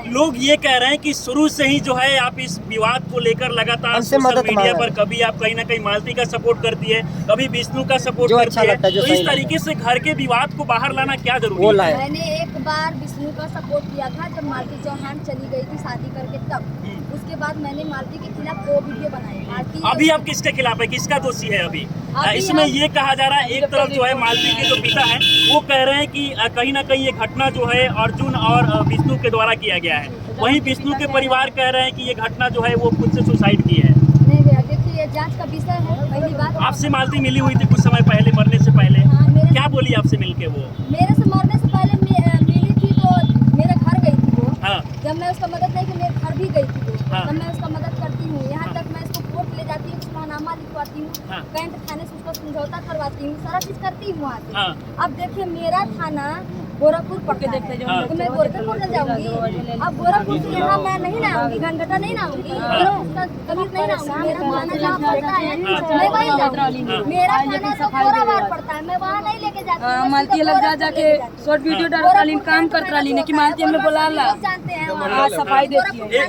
लोग ये कह रहे हैं कि शुरू से ही जो है आप इस विवाद को लेकर लगातार सोशल मीडिया पर कभी आप कहीं ना कहीं मालती का सपोर्ट करती है, कभी विष्णु का सपोर्ट करती है, तो इस तरीके से घर के विवाद को बाहर लाना क्या जरूरी है? मैंने एक बार विष्णु का सपोर्ट किया था जब मालती चौहान चली गई थी शादी करके, तब उसके बाद मैंने मालती के खिलाफ 2 वीडियो बनाए। अभी आप किसके खिलाफ है, किसका दोषी है? अभी इसमें ये कहा जा रहा है, एक तरफ जो है मालती के जो पिता है वो कह रहे हैं कि कहीं ना कहीं ये घटना जो है अर्जुन और विष्णु के द्वारा किया गया है, वहीं विष्णु के परिवार कह रहे हैं कि ये घटना जो है वो खुद से सुसाइड की है। नहीं भैया, देखिए जांच का विषय है। पहली बात, आपसे मालती मिली हुई थी कुछ समय पहले, मरने से पहले? क्या बोली आपसे मिलके वो? मेरे से मरने से पहले मिली थी तो मेरे घर गई थी वो। हाँ। जब मैं उसका मदद नहीं कि मेरे घर भी गई थी वो, हाँ। तब मैं उसका मदद करती हूँ। यहाँ तक मैं इसको कोर्ट ले जाती हूँ, नामा लिखवाती हूँ, हाँ। कैंट थाने से उसका समझौता करवाती हूँ, सारा चीज करती हूँ वहाँ से। हाँ। अब देखिए मेरा थाना गोरखपुर पड़ता है, तो मैं गोरखपुर न जाऊंगी। अब गोरखपुर से यहाँ मैं नहीं ना आऊंगी, घनघटा नहीं ना आऊंगी, कभी नहीं ना आऊंगी। मेरा थाना जहाँ पड़ता है मैं वहीं जाऊंगी। मेरा थाना तो गोराबार पड़ता है, मैं वहाँ नहीं लेके जाती। मालती लग जाके शॉर्ट वीडियो डाल काम करते रही कि मालती हमने बोला जानते हैं सफाई देती है।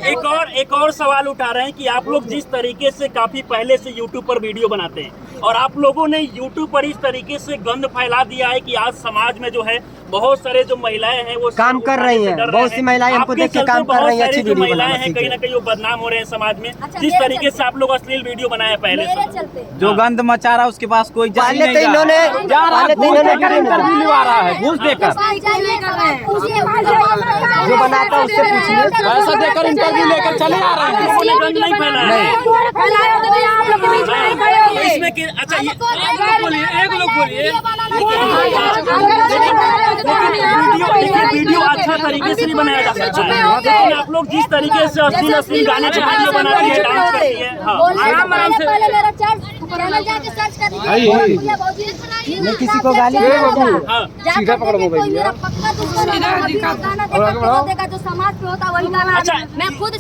एक और सवाल उठा रहे हैं कि आप लोग जिस तरीके से काफी पहले से यूट्यूब पर वीडियो बनाते हैं और आप लोगों ने यूट्यूब पर इस तरीके से गंद फैला दिया है कि आज समाज में जो है बहुत सारे जो महिलाएं हैं वो काम कर रही हैं, बहुत सी महिलाएं हमको देख के काम कर रही हैं, अच्छी वीडियो महिलाएं हैं कहीं ना कहीं वो बदनाम हो रहे हैं समाज में। जिस तरीके से आप लोग अश्लील वीडियो बनाए पहले से, जो गंद मचा रहा है उसके पास कोई जा नहीं रहा, इंटरव्यू लिवा रहा है घूस देकर, जो बनाता है उससे पूछिए, पैसा देकर इंटरव्यू लेकर चले आ रहे हैं। गंद नहीं फैलाया इसमें। अच्छा वीडियो अच्छा तरीके से नहीं बनाया जा सकता है, लेकिन आप लोग जिस तरीके से अश्लील गाने पे वीडियो बनाती है, डांस करती है। मैं किसी को गाली नहीं जो समाज पे होता वही गाना मैं खुद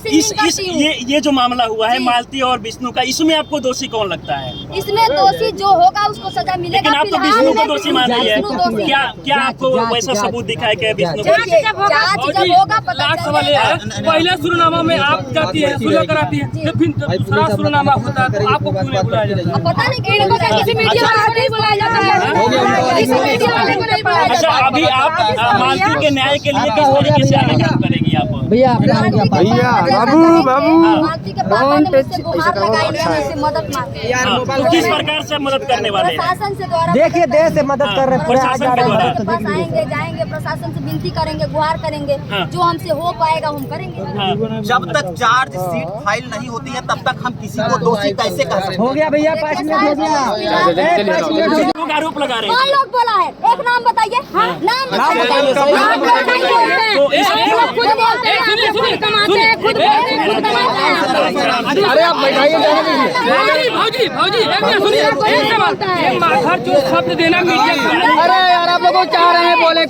ये जो मामला हुआ है मालती और विष्णु का, इसमें आपको दोषी कौन लगता है? इसमें दोषी जो होगा उसको सजा मिलेगा। लेकिन आप तो विष्णु को दोषी मान रही है, क्या आपको वैसा सबूत दिखाया क्या विष्णु को? जब होगा पता चलेगा। पहले शुरुनामा में आप जाती है, सुलह कराती है, फिर दूसरा शुरुनामा होता है, तो आपको क्यों नहीं बुलाया जाता है? पता नहीं किसी मीडिया वाले नहीं बुलाया जाता है। अच्छा, अभी आप मालती के न्याय के लिए किस तरीके से आगे काम करेगी आप? भैया मालती के पापा ने मुझसे गुहार लगाई है, मुझसे मदद मांगी है। तो किस प्रकार से मदद करने वाले हैं? प्रशासन से द्वारा देखिए देश से मदद कर रहे हैं, प्रशासन के द्वारा बस आएंगे जाएंगे, प्रशासन से विनती करेंगे, गुहार करेंगे, जो हमसे हो पाएगा हम करेंगे। जब तक चार्जशीट फाइल नहीं होती है तब तक हम किसी को दोषी कैसे कह सकते हैं? हो गया भैया, 5 मिनट हो गया। लोग आरोप लगा रहे हैं। कौन लोग बोला है? एक नाम बताइए। नाम बताइए। अरे आप घर जो शब्द देना मीडिया में, अरे यार आप लोग चाह रहे हैं बोले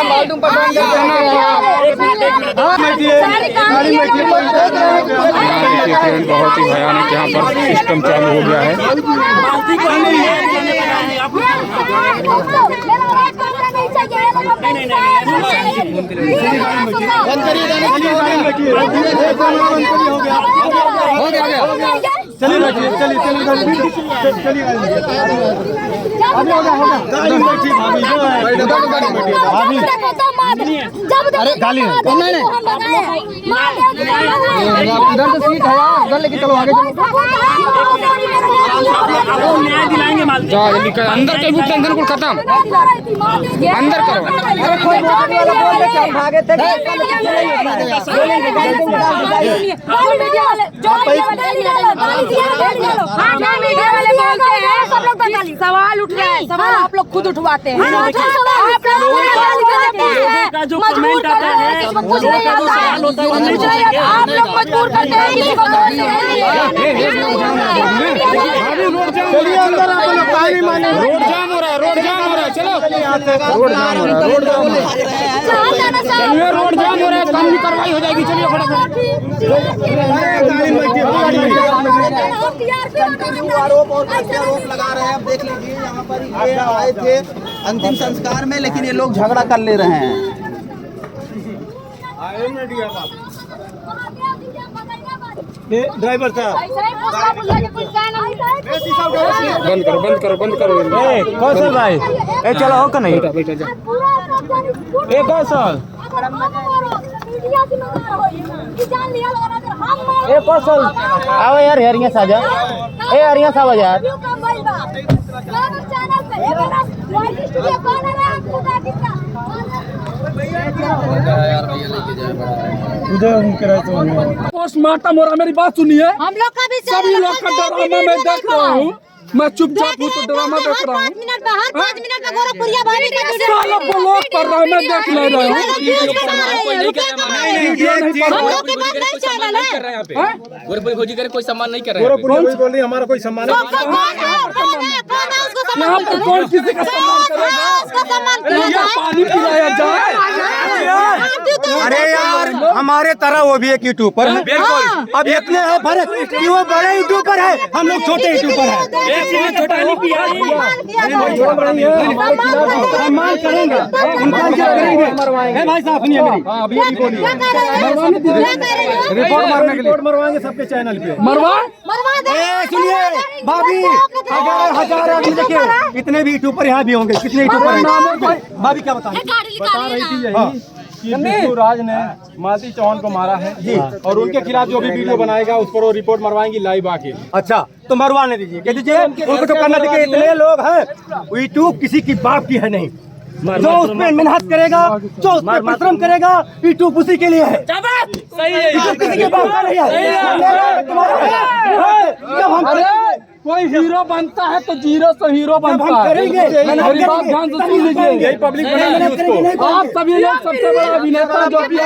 मालूम बहुत ही भयानक यहाँ पर सिस्टम चालू हो गया है। अरे गाली इधर तो सीट है यार, उधर लेके चलो आगे न्याय दिलाएंगे मालती। अंदर चल टेंशन को खत्म, अंदर करो। अरे कोई बोल के हम भागे थे। सवाल उठ रहा है, सवाल आप लोग खुद उठवाते हैं। का जो कमेंट आता है, आप लोग मजबूर करते हैं किसी को रोड जाम हो रहा है, रोड जाम हो रहा है, चलो रोड जाम हो रहा है, रोड जाम हो रहा है, रोड जाम हो रहा है, कानूनी कार्रवाई हो जाएगी। चलिए आरोप लगा रहे हैं। अब देख लीजिए यहाँ पर ये आए थे अंतिम संस्कार में, लेकिन ये लोग झगड़ा कर ले रहे हैं। ड्राइवर साहब बंद करो कौशल भाई ए चलो हो का नहीं ए कौशल ए कौशल आओ यार हरिया साजा ए हरिया साजा यार पोस्टमार्टम हो रहा, मेरी बात सुनिए। हम लोग का भी सभी लोग का ड्रामा मैं देख रहा हूँ, मैं चुपचाप हूँ तो ड्रामा देख रहा हूँ। 5 मिनट बाहर 5 मिनट में गोरखपुरिया भाभी का सालों को लोग कर रहा हूँ, मैं देख ले रहा हूँ। गोरखपुरी खोजी करे कोई सम्मान नहीं कर रहा है। बोल रही हमारा कोई सम्मान यहाँ पर कौन किसी का सम्मान करेगा? ये पानी पिलाया जाए। अरे यार हमारे तरह वो भी एक यूट्यूबर है। बिल्कुल। अब इतने है फर्क कि वो बड़े यूट्यूबर है, हम लोग छोटे यूट्यूबर है। सम्मान करेंगे, उनका क्या करेंगे? भाई साहब सुनिए मेरी, रिपोर्ट मारने के लिए मरवाएंगे सबके चैनल पे। मरवा सुनिए भाभी, हजार आदमी देखिए, इतने भी यूट्यूबर यहाँ भी होंगे, कितने यूट्यूबर हैं? भाभी क्या बताएं? बता रही थी कि विष्णु राज ने मालती चौहान को मारा है जी, और उनके खिलाफ जो भी वीडियो बनाएगा उस पर वो रिपोर्ट मरवाएंगी लाइव आके। अच्छा तो मरवाने दीजिए, कह दीजिए उनको तो करना देखिए, इतने लोग हैं, यूट्यूब किसी की बाप की है नहीं। जो उसमें मेहनत करेगा, जो उसमें परिश्रम करेगा, यूट्यूब उसी के लिए है। सही है, यूट्यूब किसी के बाप का नहीं है। जब हम कोई हीरो बनता है तो जीरो से हीरो बनता है। करेंगे, मेरी बात ध्यान से सुन लीजिए। यही पब्लिक आप सभी लोग सबसे बड़ा अभिनेता जो भी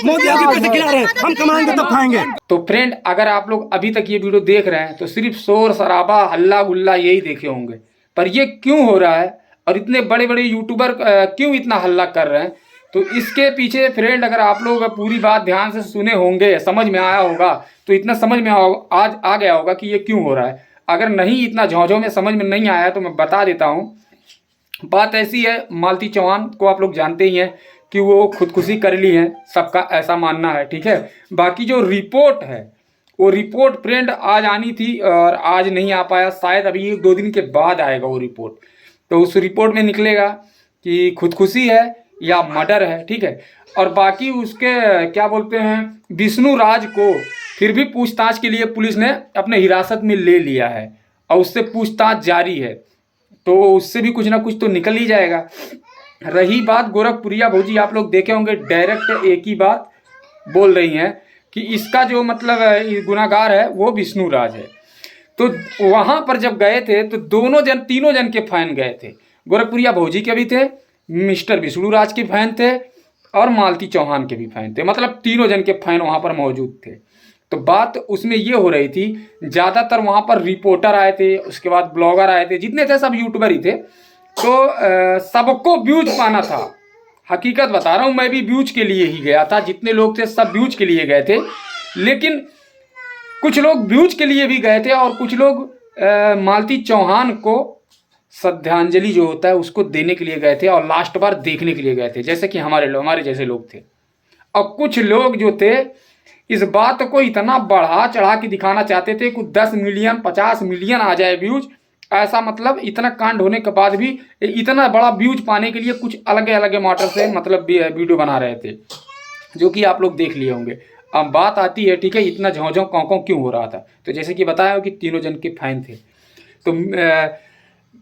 मोदी आगे पैसे खिला रहे हैं, हम कमाएंगे तब खाएंगे। तो फ्रेंड, अगर आप लोग अभी तक ये वीडियो देख रहे हैं तो सिर्फ शोर शराबा हल्ला गुल्ला यही देखे होंगे, पर ये क्यों हो रहा है और इतने बड़े बड़े यूट्यूबर क्यों इतना हल्ला कर रहे हैं, तो इसके पीछे फ्रेंड अगर आप लोग पूरी बात ध्यान से सुने होंगे, समझ में आया होगा, तो इतना समझ में आज आ गया होगा कि ये क्यों हो रहा है। अगर नहीं इतना झोंझों में समझ में नहीं आया तो मैं बता देता हूँ। बात ऐसी है, मालती चौहान को आप लोग जानते ही हैं कि वो खुदकुशी कर ली है, सबका ऐसा मानना है, ठीक है। बाकी जो रिपोर्ट है वो रिपोर्ट फ्रेंड आज आनी थी और आज नहीं आ पाया, शायद अभी 1-2 दिन के बाद आएगा वो रिपोर्ट। तो उस रिपोर्ट में निकलेगा कि खुदकुशी है या मर्डर है, ठीक है। और बाकी उसके क्या बोलते हैं, विष्णु राज को फिर भी पूछताछ के लिए पुलिस ने अपने हिरासत में ले लिया है और उससे पूछताछ जारी है, तो उससे भी कुछ ना कुछ तो निकल ही जाएगा। रही बात गोरखपुरिया भौजी, आप लोग देखे होंगे डायरेक्ट एक ही बात बोल रही हैं कि इसका जो मतलब गुनाहगार है वो विष्णु राज है। तो वहाँ पर जब गए थे तो तीनों जन के फैन गए थे, गोरखपुरिया भौजी के भी थे, मिस्टर विष्णु राज के फैन थे और मालती चौहान के भी फैन थे, मतलब तीनों जन के फैन वहाँ पर मौजूद थे। तो बात उसमें ये हो रही थी, ज़्यादातर वहाँ पर रिपोर्टर आए थे, उसके बाद ब्लॉगर आए थे, जितने थे सब यूट्यूबर ही थे। तो सबको व्यूज पाना था, हकीकत बता रहा हूँ, मैं भी व्यूज के लिए ही गया था, जितने लोग थे सब व्यूज के लिए गए थे। लेकिन कुछ लोग व्यूज के लिए भी गए थे और कुछ लोग मालती चौहान को श्रद्धांजलि जो होता है उसको देने के लिए गए थे और लास्ट बार देखने के लिए गए थे, जैसे कि हमारे जैसे लोग थे। और कुछ लोग जो थे इस बात को इतना बढ़ा चढ़ा के दिखाना चाहते थे कि 10 मिलियन 50 मिलियन आ जाए व्यूज, ऐसा मतलब इतना कांड होने के बाद भी इतना बड़ा व्यूज पाने के लिए कुछ अलग अलग मैटर से मतलब वीडियो बना रहे थे, जो कि आप लोग देख लिए होंगे। अब बात आती है, ठीक है, इतना झोंझों कौं क्यों हो रहा था, तो जैसे कि बताया कि तीनों जन के फैन थे। तो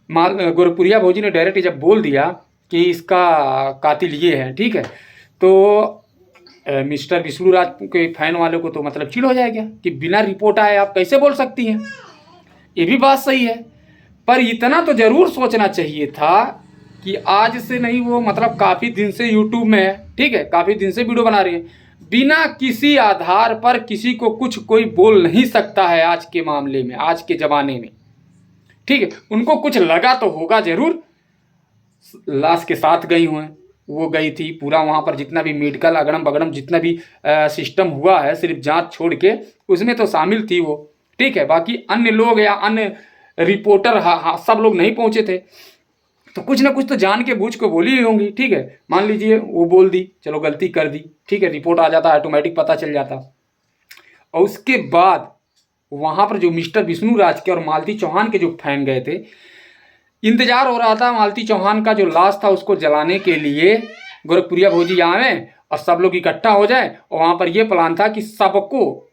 गोरखपुरिया भौजी ने डायरेक्ट जब बोल दिया कि इसका कातिल ये है, ठीक है, तो मिस्टर विष्णु राज के फैन वालों को तो मतलब चिल हो जाएगा कि बिना रिपोर्ट आए आप कैसे बोल सकती हैं। ये भी बात सही है, पर इतना तो ज़रूर सोचना चाहिए था कि आज से नहीं, वो मतलब काफ़ी दिन से यूट्यूब में है, ठीक है, काफ़ी दिन से वीडियो बना रही है, बिना किसी आधार पर किसी को कुछ कोई बोल नहीं सकता है आज के मामले में, आज के ज़माने में, ठीक है। उनको कुछ लगा तो होगा ज़रूर, लाश के साथ गई हुए, वो गई थी, पूरा वहाँ पर जितना भी मेडिकल अगड़म बगड़म जितना भी सिस्टम हुआ है, सिर्फ जांच छोड़ के, उसमें तो शामिल थी वो, ठीक है। बाकी अन्य लोग या अन्य रिपोर्टर सब लोग नहीं पहुँचे थे। तो कुछ ना कुछ तो जान के बूझ के बोली ही होंगी, ठीक है। मान लीजिए वो बोल दी, चलो गलती कर दी, ठीक है, रिपोर्ट आ जाता, ऑटोमेटिक पता चल जाता। और उसके बाद वहाँ पर जो मिस्टर विष्णु राज के और मालती चौहान के जो फैन गए थे, इंतजार हो रहा था मालती चौहान का जो लाश था उसको जलाने के लिए गोरखपुरिया भौजी आवे और सब लोग इकट्ठा हो जाए। और वहाँ पर यह प्लान था कि सबको,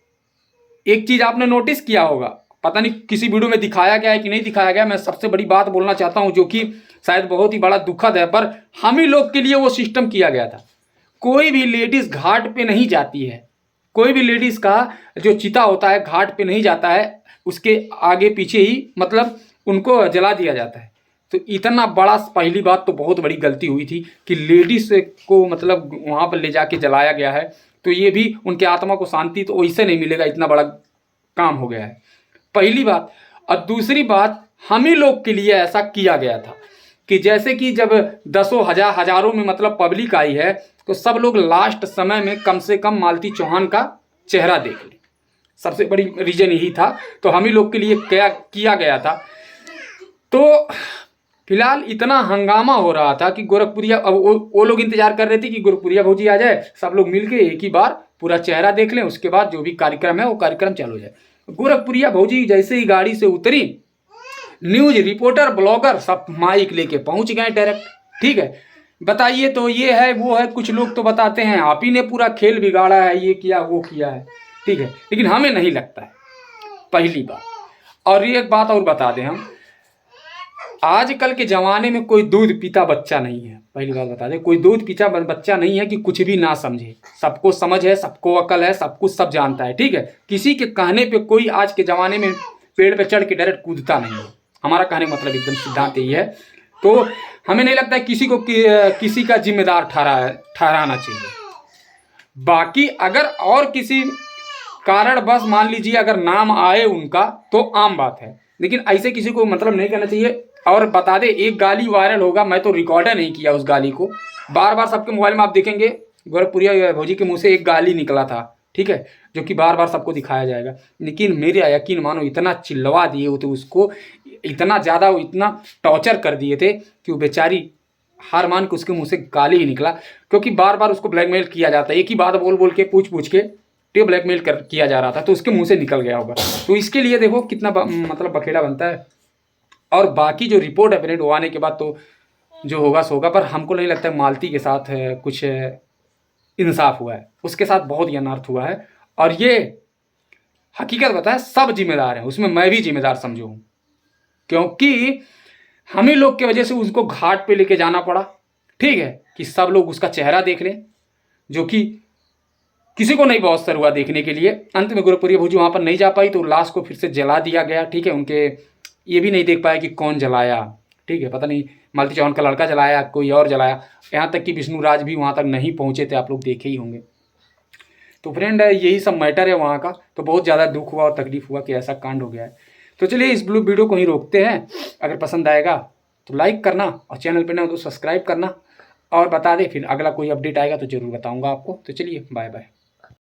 एक चीज़ आपने नोटिस किया होगा, पता नहीं किसी वीडियो में दिखाया गया है कि नहीं दिखाया गया, मैं सबसे बड़ी बात बोलना चाहता हूँ जो कि शायद बहुत ही बड़ा दुखद है, पर हम ही लोग के लिए वो सिस्टम किया गया था। कोई भी लेडीज़ घाट पे नहीं जाती है, कोई भी लेडीज़ का जो चिता होता है घाट पे नहीं जाता है, उसके आगे पीछे ही मतलब उनको जला दिया जाता है। तो इतना बड़ा, पहली बात तो बहुत बड़ी गलती हुई थी कि लेडीज़ को मतलब वहाँ पर ले जाके जलाया गया है। तो ये भी उनके आत्मा को शांति तो वैसे नहीं मिलेगा, इतना बड़ा काम हो गया है, पहली बात। और दूसरी बात, हम ही लोग के लिए ऐसा किया गया था कि जैसे कि जब दसों हजारों में मतलब पब्लिक आई है, तो सब लोग लास्ट समय में कम से कम मालती चौहान का चेहरा देख ले, सबसे बड़ी रीजन यही था। तो हम ही लोग के लिए क्या किया गया था। तो फिलहाल इतना हंगामा हो रहा था कि गोरखपुरिया, अब वो लोग इंतजार कर रहे थे कि गोरखपुरिया भौजी आ जाए, सब लोग मिलके एक ही बार पूरा चेहरा देख लें, उसके बाद जो भी कार्यक्रम है वो कार्यक्रम चालू हो जाए। गोरखपुरिया भौजी जैसे ही गाड़ी से उतरी, न्यूज रिपोर्टर, ब्लॉगर सब माइक लेके पहुंच गए डायरेक्ट, ठीक है। बताइए तो ये है वो है, कुछ लोग तो बताते हैं आप ही ने पूरा खेल बिगाड़ा है, ये किया वो किया है, ठीक है, लेकिन हमें नहीं लगता है, पहली बात। और एक बात और बता दें, हम आजकल के ज़माने में कोई दूध पीता बच्चा नहीं है, पहली बात बता दें, कोई दूध पीता बच्चा नहीं है कि कुछ भी ना समझे, सबको समझ है, सबको अकल है, सब कुछ सब जानता है, ठीक है। किसी के कहने पे कोई आज के ज़माने में पेड़ पे चढ़ के डायरेक्ट कूदता नहीं है, हमारा कहने मतलब एकदम सिद्धांत यही है। तो हमें नहीं लगता है किसी को किसी का जिम्मेदार ठहराना चाहिए। बाकी अगर और किसी कारण बस मान लीजिए अगर नाम आए उनका तो आम बात है, लेकिन ऐसे किसी को मतलब नहीं करना चाहिए। और बता दे, एक गाली वायरल होगा, मैं तो रिकॉर्डर नहीं किया उस गाली को, बार बार सबके मोबाइल में आप देखेंगे गोरखपुरिया भौजी के मुंह से एक गाली निकला था, ठीक है, जो कि बार बार सबको दिखाया जाएगा। लेकिन मेरे यकीन मानो इतना चिल्लवा दिए वो, तो उसको इतना ज़्यादा, इतना टॉर्चर कर दिए थे कि वो बेचारी हार मान के उसके मुंह से गाली ही निकला, क्योंकि बार बार उसको ब्लैकमेल किया जाता है, एक ही बात बोल बोल के पूछ के ब्लैकमेल किया जा रहा था, तो उसके मुंह से निकल गया होगा। तो इसके लिए देखो कितना मतलब बखेड़ा बनता है। और बाकी जो रिपोर्ट है पेरेंट वो आने के बाद तो जो होगा सो होगा, पर हमको नहीं लगता है मालती के साथ कुछ इंसाफ हुआ है, उसके साथ बहुत ही अनर्थ हुआ है। और ये हकीकत बताए, सब जिम्मेदार हैं, उसमें मैं भी जिम्मेदार समझू हूँ, क्योंकि हम ही लोग की वजह से उसको घाट पे लेके जाना पड़ा, ठीक है, कि सब लोग उसका चेहरा देख लें, जो कि किसी को नहीं बहुत सर हुआ देखने के लिए। अंत में गोरखपुरिया भौजी वहाँ पर नहीं जा पाई, तो लाश को फिर से जला दिया गया, ठीक है। उनके ये भी नहीं देख पाया कि कौन जलाया, ठीक है, पता नहीं मालती चौहान का लड़का जलाया, कोई और जलाया, यहाँ तक कि विष्णु राज भी वहाँ तक नहीं पहुँचे थे, आप लोग देखे ही होंगे। तो फ्रेंड यही सब मैटर है वहाँ का। तो बहुत ज़्यादा दुख हुआ और तकलीफ हुआ कि ऐसा कांड हो गया है। तो चलिए इस वीडियो को ही रोकते हैं। अगर पसंद आएगा तो लाइक करना, और चैनल पर ना हो तो सब्सक्राइब करना, और बता दें फिर अगला कोई अपडेट आएगा तो ज़रूर बताऊँगा आपको। तो चलिए बाय बाय।